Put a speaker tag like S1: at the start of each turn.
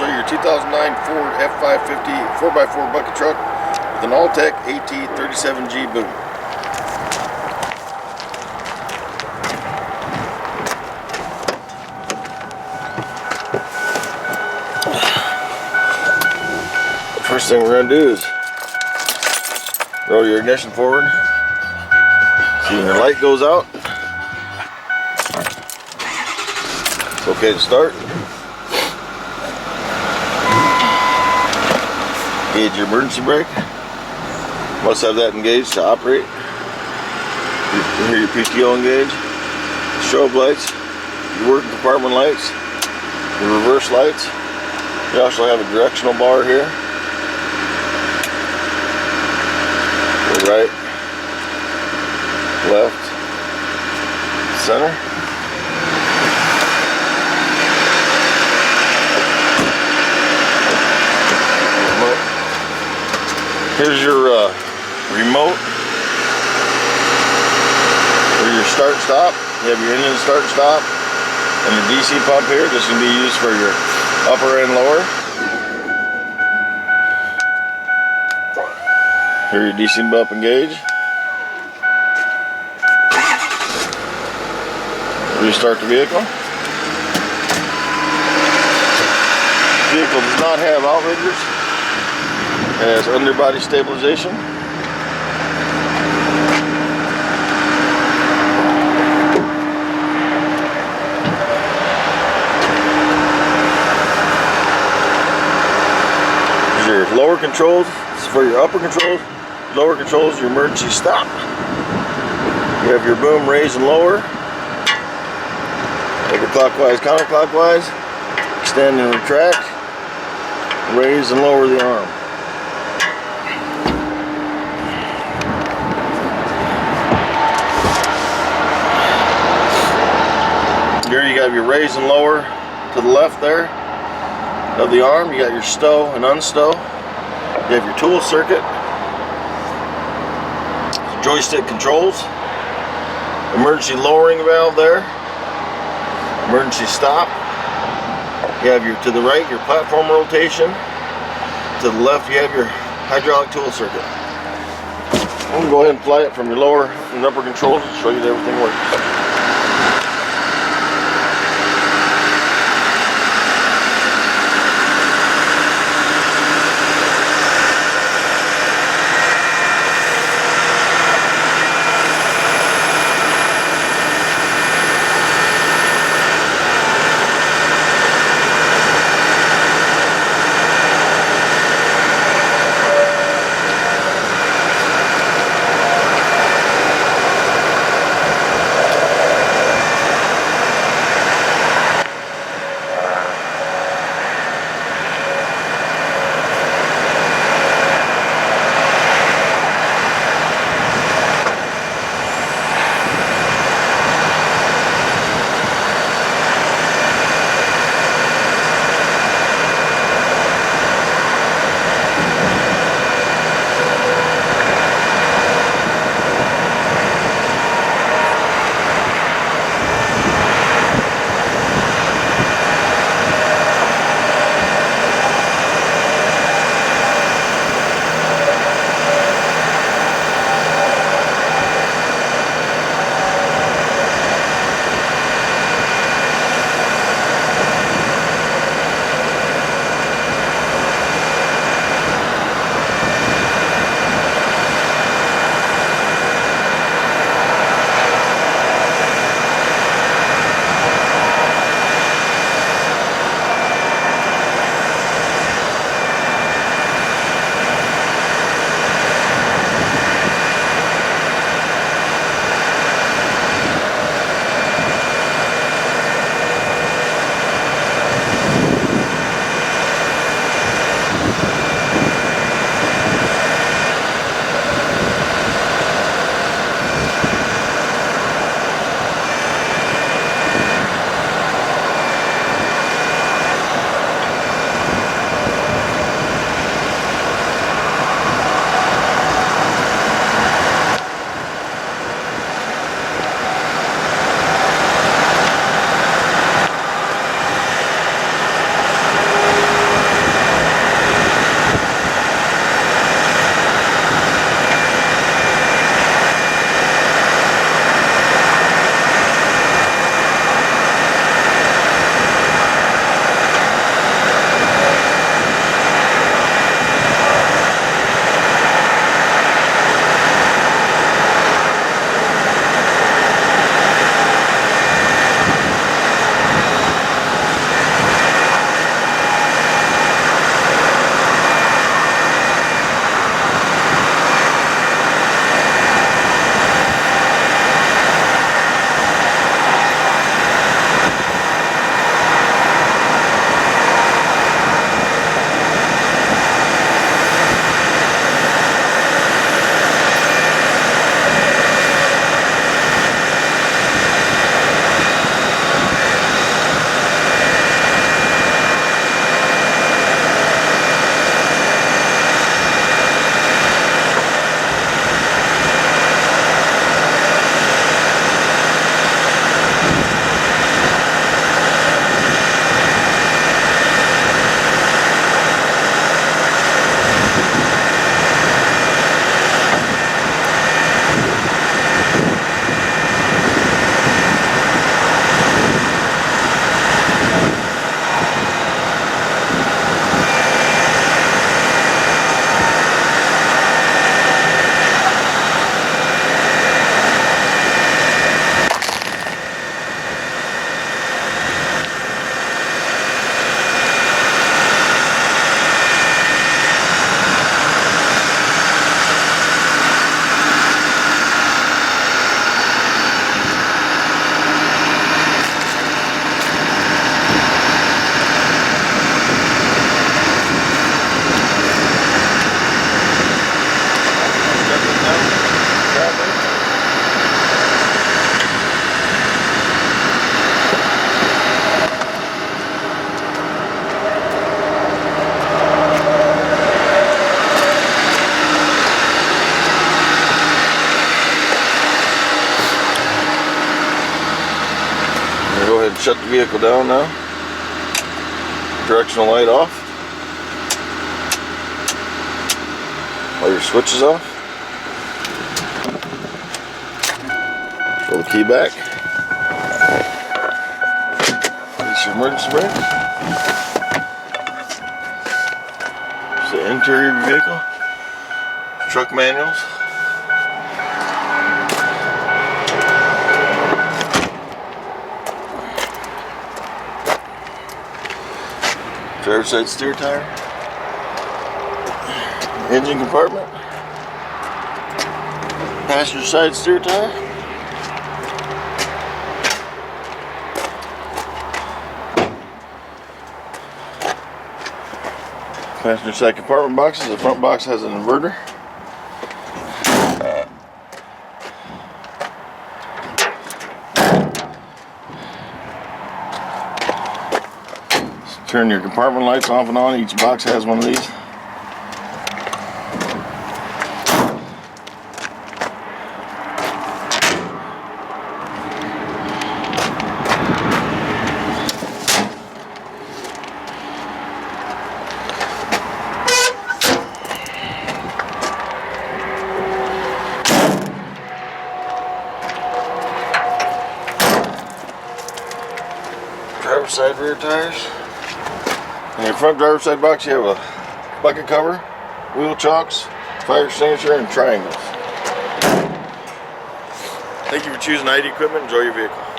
S1: So your 2009 Ford F-550 4x4 bucket truck with an Altec AT37G boom. First thing we're going to do is roll your ignition forward. See when your light goes out. It's okay to start. Engage your emergency brake. Must have that engaged to operate. You hear your PTO engage. Strobe lights, your working compartment lights, your reverse lights. You also have a directional bar here. Right, left, center. Here's your remote for your start stop. You have your engine start stop and your DC pump here. This can be used for your upper and lower. Here your DC bump engage. Restart the vehicle. The vehicle does not have outriggers. It has underbody stabilization. Here's your lower controls. This is for your upper controls. Lower controls, your emergency stop. You have your boom raise and lower. Overclockwise, counterclockwise. Extend and retract. Raise and lower the arm. Here you have your raise and lower to the left there of the arm. You got your stow and unstow. You have your tool circuit. Joystick controls, emergency lowering valve there, emergency stop. You have your, to the right, your platform rotation. To the left, you have your hydraulic tool circuit. I'm going to go ahead and fly it from your lower and upper controls and show you that everything works. Shut the vehicle down now. Directional light off. All your switches off. Pull the key back. Release your emergency brake. It's the interior of your vehicle. Truck manuals. Driver's side steer tire. Engine compartment. Passenger side steer tire. Passenger side compartment boxes. The front box has an inverter. Turn your compartment lights off and on. Each box has one of these. Driver's side rear tires. In your front driver's side box, you have a bucket cover, wheel chocks, fire extinguisher, and triangles. Thank you for choosing ID Equipment. Enjoy your vehicle.